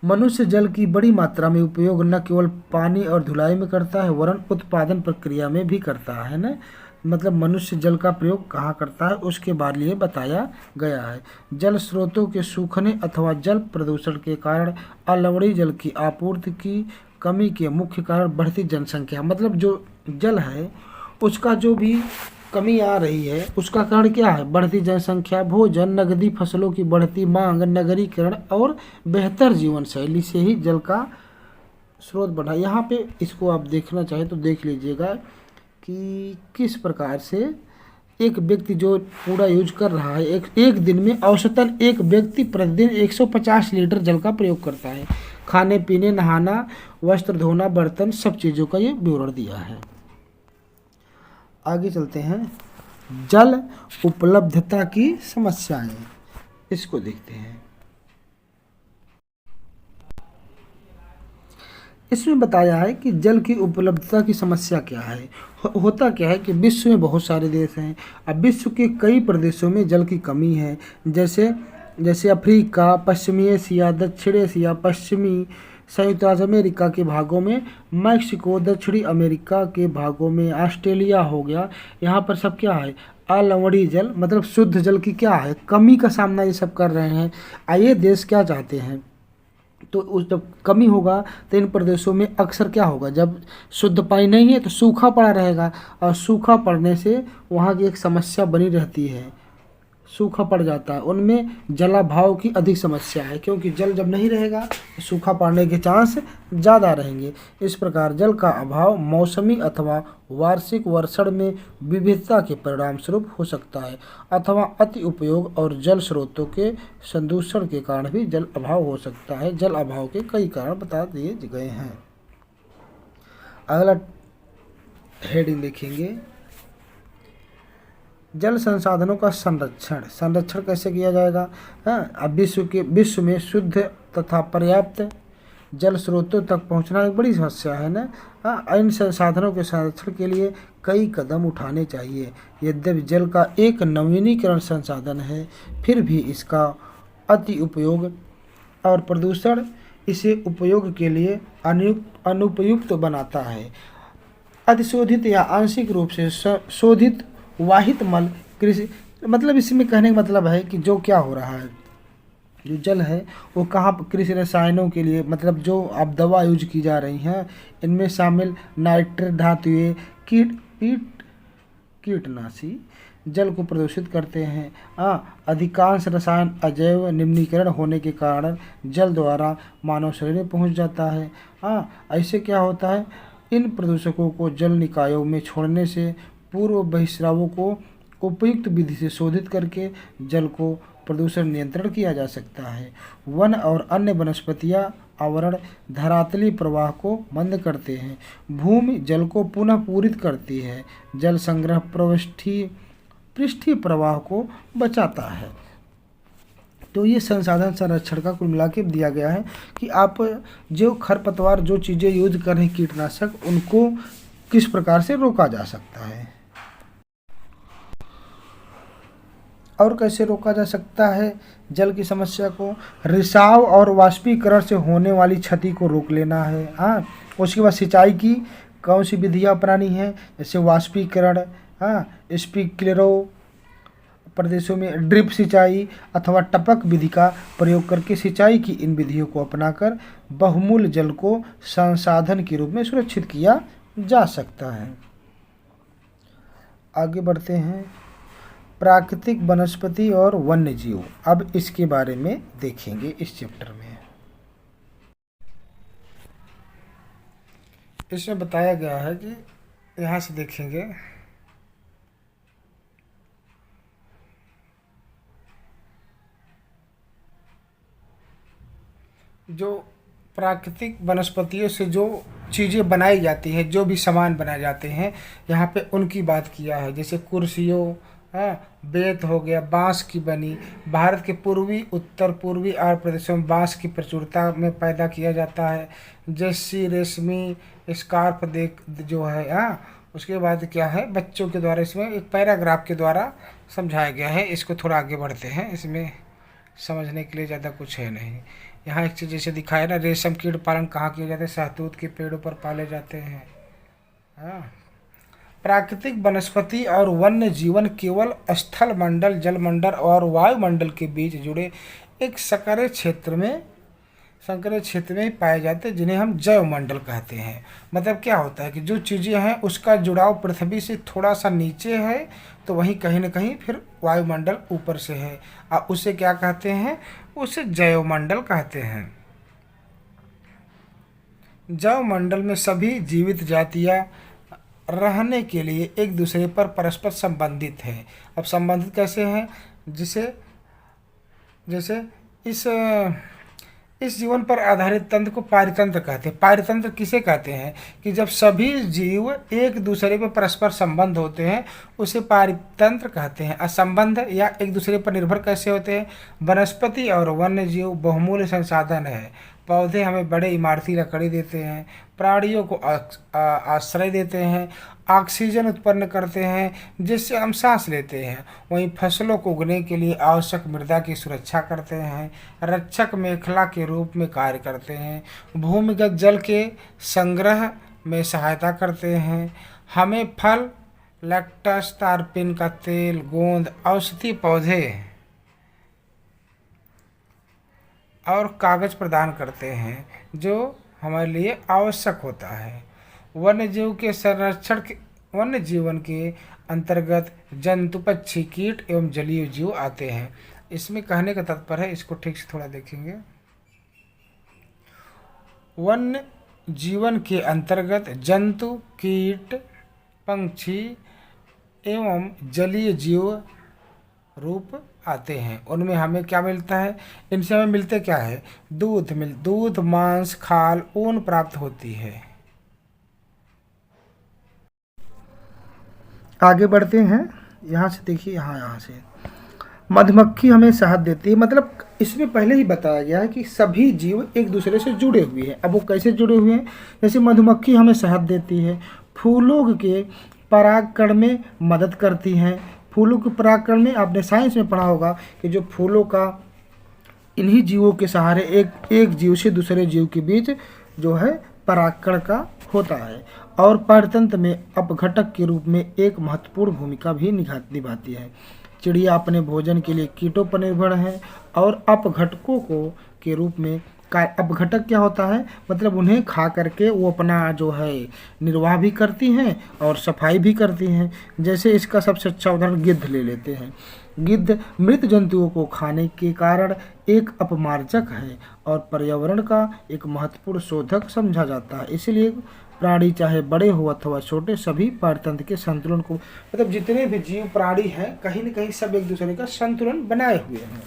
मनुष्य जल की बड़ी मात्रा में उपयोग न केवल पानी और धुलाई में करता है, वरन उत्पादन प्रक्रिया में भी करता है ना। मतलब मनुष्य जल का प्रयोग कहाँ करता है, उसके बारे में बताया गया है। जल स्रोतों के सूखने अथवा जल प्रदूषण के कारण अलवणीय जल की आपूर्ति की कमी के मुख्य कारण बढ़ती जनसंख्या, मतलब जो जल है उसका जो भी कमी आ रही है, उसका कारण क्या है? बढ़ती जनसंख्या, भोजन, नगदी फसलों की बढ़ती मांग, नगरीकरण और बेहतर जीवन शैली से ही जल का स्रोत बढ़ा। यहाँ पे इसको आप देखना चाहें तो देख लीजिएगा कि किस प्रकार से एक व्यक्ति जो कूड़ा यूज कर रहा है, एक दिन में औसतन एक व्यक्ति प्रतिदिन 150 लीटर जल का प्रयोग करता है। खाने पीने, नहाना, वस्त्र धोना, बर्तन, सब चीज़ों का ये विवरण दिया है। आगे चलते हैं, जल उपलब्धता की समस्याएं, इसको देखते हैं। इसमें बताया है कि जल की उपलब्धता की समस्या क्या है। होता क्या है कि विश्व में बहुत सारे देश हैं। अब विश्व के कई प्रदेशों में जल की कमी है, जैसे जैसे अफ्रीका, पश्चिमी एशिया, दक्षिण एशिया, पश्चिमी संयुक्त राज्य अमेरिका के भागों में, मैक्सिको, दक्षिणी अमेरिका के भागों में, ऑस्ट्रेलिया हो गया। यहाँ पर सब क्या है, अलवणीय जल मतलब शुद्ध जल की क्या है, कमी का सामना ये सब कर रहे हैं। ये देश क्या चाहते हैं, तो उस जब कमी होगा तो इन प्रदेशों में अक्सर क्या होगा, जब शुद्ध पानी नहीं है तो सूखा पड़ा रहेगा, और सूखा पड़ने से वहाँ की एक समस्या बनी रहती है, सूखा पड़ जाता है। उनमें जलाभाव की अधिक समस्या है, क्योंकि जल जब नहीं रहेगा तो सूखा पड़ने के चांस ज़्यादा रहेंगे। इस प्रकार जल का अभाव मौसमी अथवा वार्षिक वर्षण में विविधता के परिणाम स्वरूप हो सकता है, अथवा अति उपयोग और जल स्रोतों के संदूषण के कारण भी जल अभाव हो सकता है। जल अभाव के कई कारण बता दिए गए हैं। अगला हेडिंग देखेंगे, जल संसाधनों का संरक्षण। संरक्षण कैसे किया जाएगा? हाँ, अब विश्व में शुद्ध तथा पर्याप्त जल स्रोतों तक पहुंचना एक बड़ी समस्या है ना। हाँ, इन संसाधनों के संरक्षण के लिए कई कदम उठाने चाहिए। यद्यपि जल का एक नवीनीकरण संसाधन है, फिर भी इसका अति उपयोग और प्रदूषण इसे उपयोग के लिए अनुपयुक्त बनाता है। अतिशोधित या आंशिक रूप से शोधित वाहित मल कृषि, मतलब इसमें कहने का मतलब है कि जो क्या हो रहा है, जो जल है वो कहाँ कृषि रसायनों के लिए, मतलब जो अब दवा यूज की जा रही हैं, इनमें शामिल नाइट्रेट धातुएं, कीटनाशी जल को प्रदूषित करते हैं। अधिकांश रसायन अजैव निम्नीकरण होने के कारण जल द्वारा मानव शरीर में पहुंच जाता है। ऐसे क्या होता है, इन प्रदूषकों को जल निकायों में छोड़ने से पूर्व बहिस्रावों को उपयुक्त विधि से शोधित करके जल को प्रदूषण नियंत्रण किया जा सकता है। वन और अन्य वनस्पतियां आवरण धरातली प्रवाह को मंद करते हैं, भूमि जल को पुनः पूरित करती है, जल संग्रह पृष्ठीय प्रवाह को बचाता है। तो ये संसाधन संरक्षण का कुल मिला के दिया गया है कि आप जो खरपतवार, जो चीज़ें यूज कर रहे हैं कीटनाशक, उनको किस प्रकार से रोका जा सकता है और कैसे रोका जा सकता है। जल की समस्या को रिसाव और वाष्पीकरण से होने वाली क्षति को रोक लेना है। उसके बाद सिंचाई की कौन सी विधियाँ अपनानी है, जैसे वाष्पीकरण, स्प्रिंकलरों प्रदेशों में ड्रिप सिंचाई अथवा टपक विधि का प्रयोग करके सिंचाई की इन विधियों को अपनाकर बहुमूल्य जल को संसाधन के रूप में सुरक्षित किया जा सकता है। आगे बढ़ते हैं, प्राकृतिक वनस्पति और वन्य जीव। अब इसके बारे में देखेंगे इस चैप्टर में। इसमें बताया गया है कि यहाँ से देखेंगे, जो प्राकृतिक वनस्पतियों से जो चीज़ें बनाई जाती हैं, जो भी सामान बनाए जाते हैं, यहाँ पे उनकी बात किया है। जैसे कुर्सियों, बेत हो गया, बांस की बनी। भारत के पूर्वी, उत्तर पूर्वी और प्रदेशों में बांस की प्रचुरता में पैदा किया जाता है। जैसी रेशमी स्कार्फ देख जो है। उसके बाद क्या है, बच्चों के द्वारा इसमें एक पैराग्राफ के द्वारा समझाया गया है। इसको थोड़ा आगे बढ़ते हैं, इसमें समझने के लिए ज़्यादा कुछ है नहीं। यहाँ एक चीज़ जैसे दिखाया ना, रेशम कीट पालन कहाँ किया जाता है, शहतूत के पेड़ों पर पाले जाते हैं। प्राकृतिक वनस्पति और वन्य जीवन केवल स्थल मंडल, जल मंडल और वायुमंडल के बीच जुड़े एक संकरे क्षेत्र में ही पाए जाते हैं, जिन्हें हम जैव मंडल कहते हैं। मतलब क्या होता है कि जो चीज़ें हैं उसका जुड़ाव पृथ्वी से थोड़ा सा नीचे है, तो वहीं कहीं ना कहीं फिर वायुमंडल ऊपर से है, और उसे क्या कहते हैं, उसे जैव मंडल कहते हैं। जैव मंडल में सभी जीवित जातियाँ रहने के लिए एक दूसरे पर परस्पर संबंधित हैं। अब संबंधित कैसे हैं? जिसे जैसे इस इस जीवन पर आधारित तंत्र को पारितंत्र कहते हैं। पारितंत्र किसे कहते हैं? कि जब सभी जीव एक दूसरे पर परस्पर संबंध होते हैं उसे पारितंत्र कहते हैं। असंबंध या एक दूसरे पर निर्भर कैसे होते हैं? वनस्पति और वन्य जीव बहुमूल्य संसाधन है। पौधे हमें बड़े इमारती लकड़ी देते हैं, प्राणियों को आश्रय देते हैं, ऑक्सीजन उत्पन्न करते हैं जिससे हम सांस लेते हैं। वहीं फसलों को उगने के लिए आवश्यक मृदा की सुरक्षा करते हैं, रक्षक मेखला के रूप में कार्य करते हैं, भूमिगत जल के संग्रह में सहायता करते हैं, हमें फल, लैक्टस, तारपीन का तेल, गोंद, औषधि पौधे और कागज प्रदान करते हैं जो हमारे लिए आवश्यक होता है। वन्य जीव के संरक्षण के वन्य जीवन के अंतर्गत जंतु, पक्षी, कीट एवं जलीय जीव आते हैं। इसमें कहने का तात्पर्य है, इसको ठीक से थोड़ा देखेंगे। वन्य जीवन के अंतर्गत जंतु, कीट, पंछी एवं जलीय जीव रूप आते हैं। उनमें हमें क्या मिलता है? इनसे हमें मिलते क्या है? दूध, मांस, खाल, ऊन प्राप्त होती है। आगे बढ़ते हैं। यहाँ से देखिए, यहाँ से मधुमक्खी हमें शहद देती है। मतलब इसमें पहले ही बताया गया है कि सभी जीव एक दूसरे से जुड़े हुए हैं। अब वो कैसे जुड़े हुए हैं? जैसे मधुमक्खी हमें शहद देती है, फूलों के परागकण में मदद करती हैं। फूलों के परागकण में आपने साइंस में पढ़ा होगा कि जो फूलों का इन्हीं जीवों के सहारे एक जीव से दूसरे जीव के बीच जो है परागकण का होता है। और पारतंत्र में अपघटक के रूप में एक महत्वपूर्ण भूमिका भी निभाती है। चिड़िया अपने भोजन के लिए कीटों पर निर्भर है और अपघटकों को के रूप में अपघटक क्या होता है? मतलब उन्हें खा करके वो अपना जो है निर्वाह भी करती हैं और सफाई भी करती हैं। जैसे इसका सबसे अच्छा उदाहरण गिद्ध ले लेते हैं। गिद्ध मृत जंतुओं को खाने के कारण एक अपमार्जक है और पर्यावरण का एक महत्वपूर्ण शोधक समझा जाता है। इसलिए प्राणी चाहे बड़े हो अथवा छोटे, सभी पारतंत्र के संतुलन को, मतलब जितने भी जीव प्राणी हैं कहीं न कहीं सब एक दूसरे का संतुलन बनाए हुए हैं।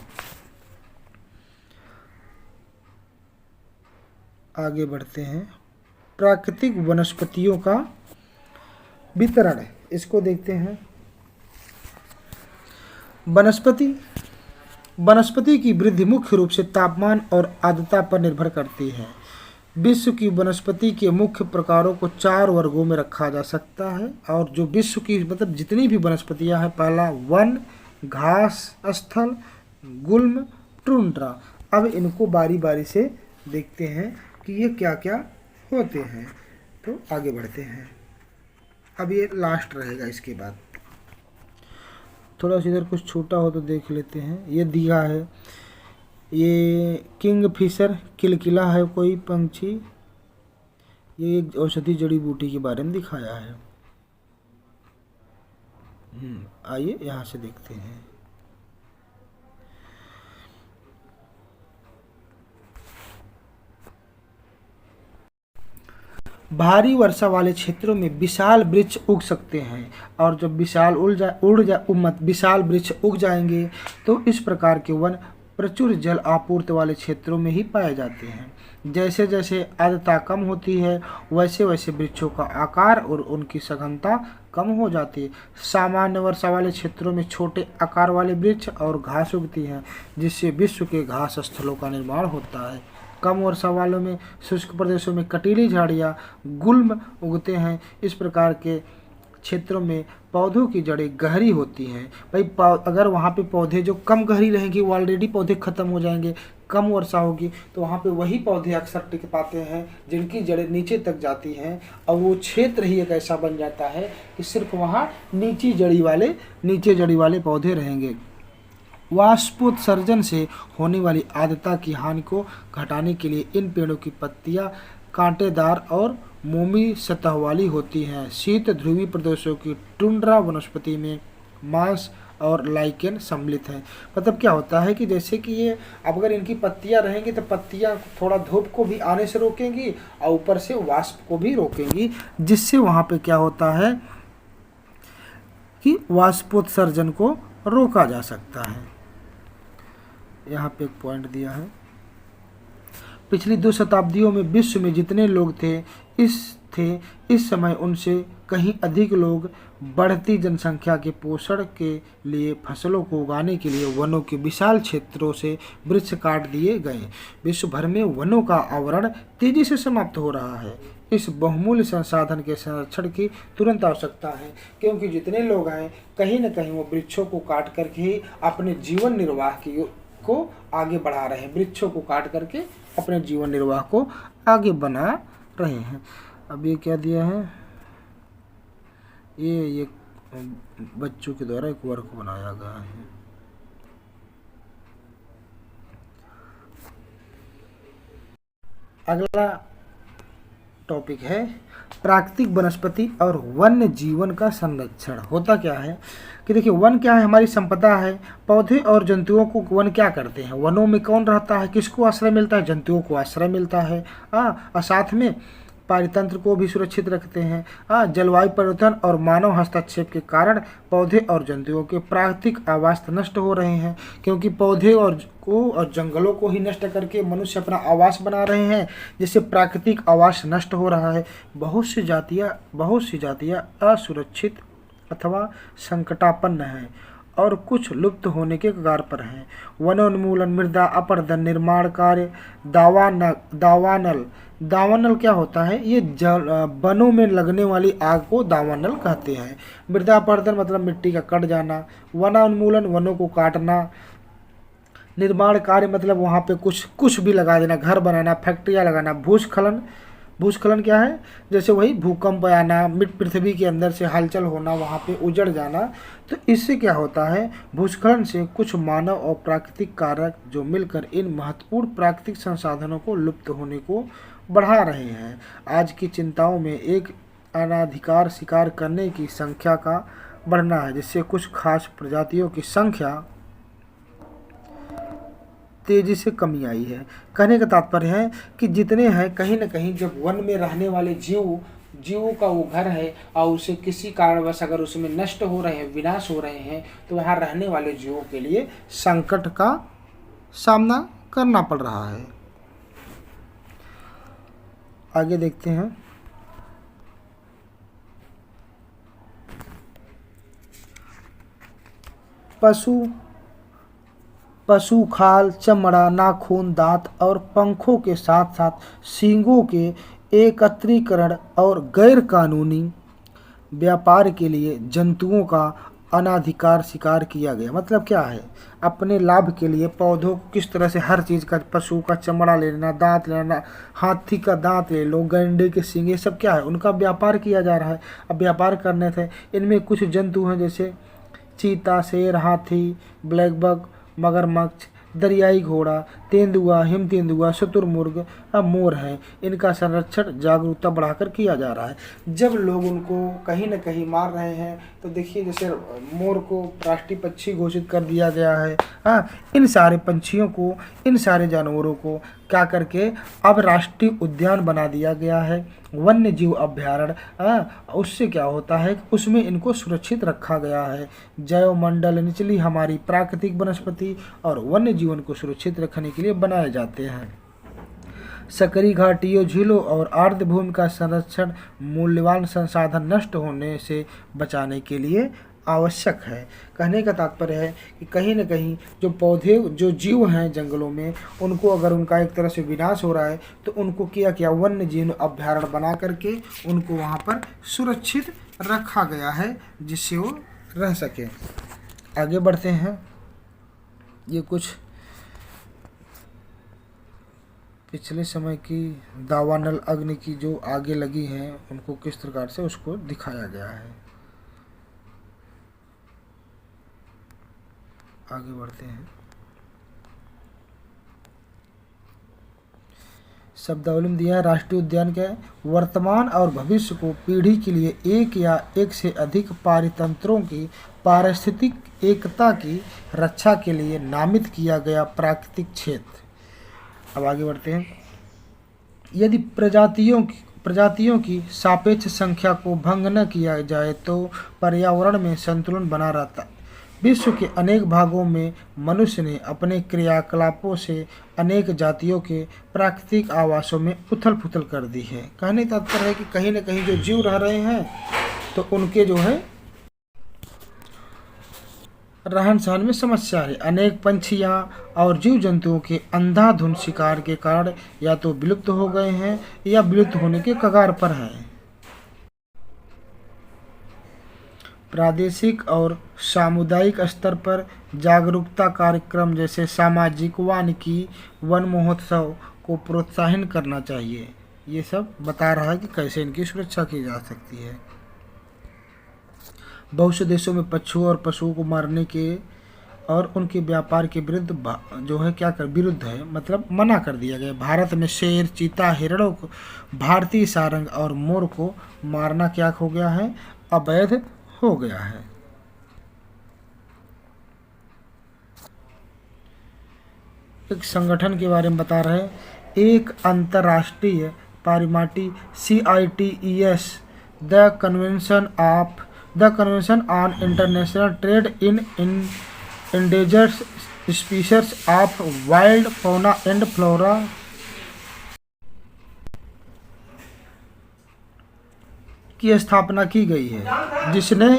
आगे बढ़ते हैं। प्राकृतिक वनस्पतियों का वितरण, इसको देखते हैं। वनस्पति की वृद्धि मुख्य रूप से तापमान और आर्द्रता पर निर्भर करती है। विश्व की वनस्पति के मुख्य प्रकारों को 4 वर्गों में रखा जा सकता है। और जो विश्व की मतलब जितनी भी वनस्पतियां हैं, पहला वन, घास स्थल, गुल्म, टुंड्रा। अब इनको बारी बारी से देखते हैं कि ये क्या क्या होते हैं। तो आगे बढ़ते हैं। अब ये लास्ट रहेगा, इसके बाद थोड़ा सा इधर कुछ छोटा हो तो देख लेते हैं। ये दिया है, ये किंग फिशर किलकिला है कोई पंछी। ये एक औषधि जड़ी बूटी के बारे में दिखाया है। आइए यहाँ से देखते हैं। भारी वर्षा वाले क्षेत्रों में विशाल वृक्ष उग सकते हैं और जब विशाल वृक्ष उग जाएंगे तो इस प्रकार के वन प्रचुर जल आपूर्ति वाले क्षेत्रों में ही पाए जाते हैं। जैसे जैसे आर्द्रता कम होती है वैसे वैसे वृक्षों का आकार और उनकी सघनता कम हो जाती है। सामान्य वर्षा वाले क्षेत्रों में छोटे आकार वाले वृक्ष और घास उगती हैं जिससे विश्व के घास स्थलों का निर्माण होता है। कम वर्षा वालों में शुष्क प्रदेशों में कटीली झाड़ियाँ, गुल्म उगते हैं। इस प्रकार के क्षेत्रों में पौधों की जड़ें गहरी होती हैं। भाई अगर वहाँ पे पौधे जो कम गहरी रहेंगी वो ऑलरेडी पौधे ख़त्म हो जाएंगे। कम वर्षा होगी तो वहाँ पे वही पौधे अक्सर टिक पाते हैं जिनकी जड़ें नीचे तक जाती हैं और वो क्षेत्र ही एक ऐसा बन जाता है कि सिर्फ वहाँ नीचे जड़ी वाले पौधे रहेंगे। वाष्पोत्सर्जन से होने वाली आर्द्रता की हानि को घटाने के लिए इन पेड़ों की पत्तियां कांटेदार और मोमी सतह वाली होती हैं। शीत ध्रुवीय प्रदेशों की टुंड्रा वनस्पति में मांस और लाइकेन सम्मिलित है। मतलब क्या होता है कि जैसे कि ये अब अगर इनकी पत्तियां रहेंगी तो पत्तियां थोड़ा धूप को भी आने से रोकेंगी और ऊपर से वाष्प को भी रोकेंगी, जिससे वहाँ पे क्या होता है कि वाष्पोत्सर्जन को रोका जा सकता है। यहाँ पे एक पॉइंट दिया है, पिछली 2 शताब्दियों में विश्व में जितने लोग इस समय उनसे कहीं अधिक लोग बढ़ती जनसंख्या के पोषण के लिए फसलों को उगाने के लिए वनों के विशाल क्षेत्रों से वृक्ष काट दिए गए। विश्व भर में वनों का आवरण तेजी से समाप्त हो रहा है। इस बहुमूल्य संसाधन के संरक्षण की तुरंत आवश्यकता है, क्योंकि जितने लोग हैं कहीं न कहीं वो वृक्षों को काट करके ही अपने जीवन निर्वाह को आगे बढ़ा रहे हैं। वृक्षों को काट करके अपने जीवन निर्वाह को आगे बना रहे हैं। अब ये क्या दिया है, ये बच्चों के द्वारा एक वर्क बनाया गया है। अगला टॉपिक है प्राकृतिक वनस्पति और वन्य जीवन का संरक्षण। होता क्या है कि देखिए, वन क्या है, हमारी संपदा है। पौधे और जंतुओं को वन क्या करते हैं, वनों में कौन रहता है, किसको आश्रय मिलता है, जंतुओं को आश्रय मिलता है। और साथ में पारितंत्र को भी सुरक्षित रखते हैं। जलवायु परिवर्तन और मानव हस्तक्षेप के कारण पौधे और जंतुओं के प्राकृतिक आवास नष्ट हो रहे हैं, क्योंकि पौधे और जंगलों को ही नष्ट करके मनुष्य अपना आवास बना रहे हैं, जिससे प्राकृतिक आवास नष्ट हो रहा है। बहुत सी जातियां असुरक्षित अथवा संकटापन्न हैं और कुछ लुप्त होने के कगार पर हैं। वनोन्मूलन, मृदा अपरदन, निर्माण कार्य, दावानल क्या होता है, ये वनों में लगने वाली आग को दावानल कहते हैं। मृदा अपरदन मतलब मिट्टी का कट जाना, वनोन्मूलन वनों को काटना, निर्माण कार्य मतलब वहाँ पे कुछ भी लगा देना, घर बनाना, फैक्ट्रियाँ लगाना। भूस्खलन क्या है, जैसे वही भूकंप आना, पृथ्वी के अंदर से हलचल होना, वहाँ पे उजड़ जाना। तो इससे क्या होता है, भूस्खलन से कुछ मानव और प्राकृतिक कारक जो मिलकर इन महत्वपूर्ण प्राकृतिक संसाधनों को लुप्त होने को बढ़ा रहे हैं। आज की चिंताओं में एक अनाधिकार शिकार करने की संख्या का बढ़ना है, जिससे कुछ खास प्रजातियों की संख्या तेजी से कमी आई है। कहने का तात्पर्य है कि जितने हैं कहीं न कहीं जब वन में रहने वाले जीवों का वो घर है और उसे किसी कारणवश अगर उसमें नष्ट हो रहे हैं, विनाश हो रहे हैं, तो वहाँ रहने वाले जीवों के लिए संकट का सामना करना पड़ रहा है। आगे देखते हैं, पशु खाल, चमड़ा, नाखून, दांत और पंखों के साथ साथ सींगों के एकत्रीकरण और गैर कानूनी व्यापार के लिए जंतुओं का अनाधिकार शिकार किया गया। मतलब क्या है, अपने लाभ के लिए पौधों को किस तरह से हर चीज़ का, पशु का चमड़ा ले लेना, दांत लेना, हाथी का दांत ले लो, गैंडे के सींग, ये सब क्या है, उनका व्यापार किया जा रहा है। अब व्यापार करने से इनमें कुछ जंतु हैं जैसे चीता, शेर, हाथी, ब्लैकबक, मगरमच्छ, दरियाई घोड़ा, तेंदुआ, हिमतेंदुआ, शुतुरमुर्ग, मोर है। इनका संरक्षण जागरूकता बढ़ाकर किया जा रहा है। जब लोग उनको कहीं न कहीं मार रहे हैं, तो देखिए जैसे मोर को राष्ट्रीय पक्षी घोषित कर दिया गया है। इन सारे पंछियों को, इन सारे जानवरों को क्या करके अब राष्ट्रीय उद्यान बना दिया गया है, वन्य जीव अभ्यारण्य। उससे क्या होता है, उसमें इनको सुरक्षित रखा गया है। जैव मंडल, निचली हमारी प्राकृतिक वनस्पति और वन्य जीवन को सुरक्षित रखने के लिए बनाए जाते हैं। सकरी घाटियों, झीलों और आर्द्र भूमि का संरक्षण मूल्यवान संसाधन नष्ट होने से बचाने के लिए आवश्यक है। कहने का तात्पर्य है कि कहीं न कहीं जो पौधे, जो जीव हैं जंगलों में, उनको अगर उनका एक तरह से विनाश हो रहा है, तो उनको किया वन्य जीव अभ्यारण्य बना करके उनको वहाँ पर सुरक्षित रखा गया है, जिससे वो रह सके। आगे बढ़ते हैं, ये कुछ पिछले समय की दावानल अग्नि की जो आगे लगी हैं, उनको किस प्रकार से उसको दिखाया गया है। आगे बढ़ते हैं, शब्दावली में दिया है, राष्ट्रीय उद्यान क्या है? वर्तमान और भविष्य को पीढ़ी के लिए एक या एक से अधिक पारितंत्रों की पारिस्थितिक एकता की रक्षा के लिए नामित किया गया प्राकृतिक क्षेत्र। अब आगे बढ़ते हैं। यदि प्रजातियों की सापेक्ष संख्या को भंग न किया जाए तो पर्यावरण में संतुलन बना रहता है। विश्व के अनेक भागों में मनुष्य ने अपने क्रियाकलापों से अनेक जातियों के प्राकृतिक आवासों में उथल पुथल कर दी है। कहने का तात्पर्य है कि कहीं न कहीं जो जीव रह रहे हैं तो उनके जो है रहन सहन में समस्या है। अनेक पंछियाँ और जीव जंतुओं के अंधाधुंध शिकार के कारण या तो विलुप्त हो गए हैं या विलुप्त होने के कगार पर हैं। प्रादेशिक और सामुदायिक स्तर पर जागरूकता कार्यक्रम जैसे सामाजिक वानिकी वन महोत्सव को प्रोत्साहन करना चाहिए। ये सब बता रहा है कि कैसे इनकी सुरक्षा की जा सकती है। बहुत से देशों में पशुओं और पशुओं को मारने के और उनके व्यापार के विरुद्ध जो है क्या कर विरुद्ध है, मतलब मना कर दिया गया। भारत में शेर, चीता, हिरणों को, भारतीय सारंग और मोर को मारना क्या हो गया है? अवैध हो गया है। एक संगठन के बारे में बता रहे हैं, एक अंतर्राष्ट्रीय पारिमाटी CITES the convention on international trade in endangered species of wild fauna and flora की स्थापना की गई है, जिसने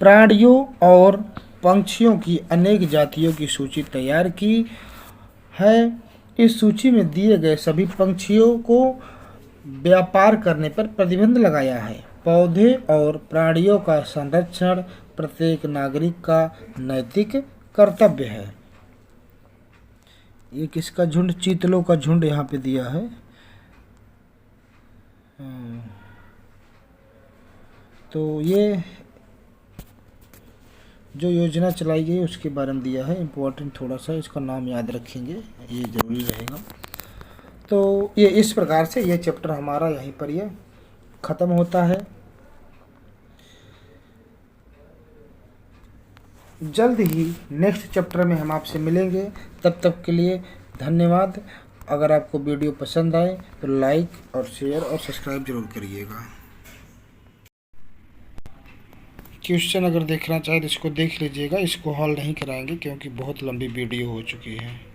प्राणियों और पंछियों की अनेक जातियों की सूची तैयार की है। इस सूची में दिए गए सभी पंछियों को व्यापार करने पर प्रतिबंध लगाया है। पौधे और प्राणियों का संरक्षण प्रत्येक नागरिक का नैतिक कर्तव्य है। ये किसका झुंड? चीतलों का झुंड यहाँ पे दिया है। तो ये जो योजना चलाई गई उसके बारे में दिया है, इम्पोर्टेंट थोड़ा सा इसका नाम याद रखेंगे, ये ज़रूरी रहेगा। तो ये इस प्रकार से ये चैप्टर हमारा यहीं पर ये ख़त्म होता है। जल्द ही नेक्स्ट चैप्टर में हम आपसे मिलेंगे, तब तक के लिए धन्यवाद। अगर आपको वीडियो पसंद आए तो लाइक और शेयर और सब्सक्राइब जरूर करिएगा। क्वेश्चन अगर देखना चाहे तो इसको देख लीजिएगा, इसको हॉल नहीं कराएंगे क्योंकि बहुत लंबी वीडियो हो चुकी है।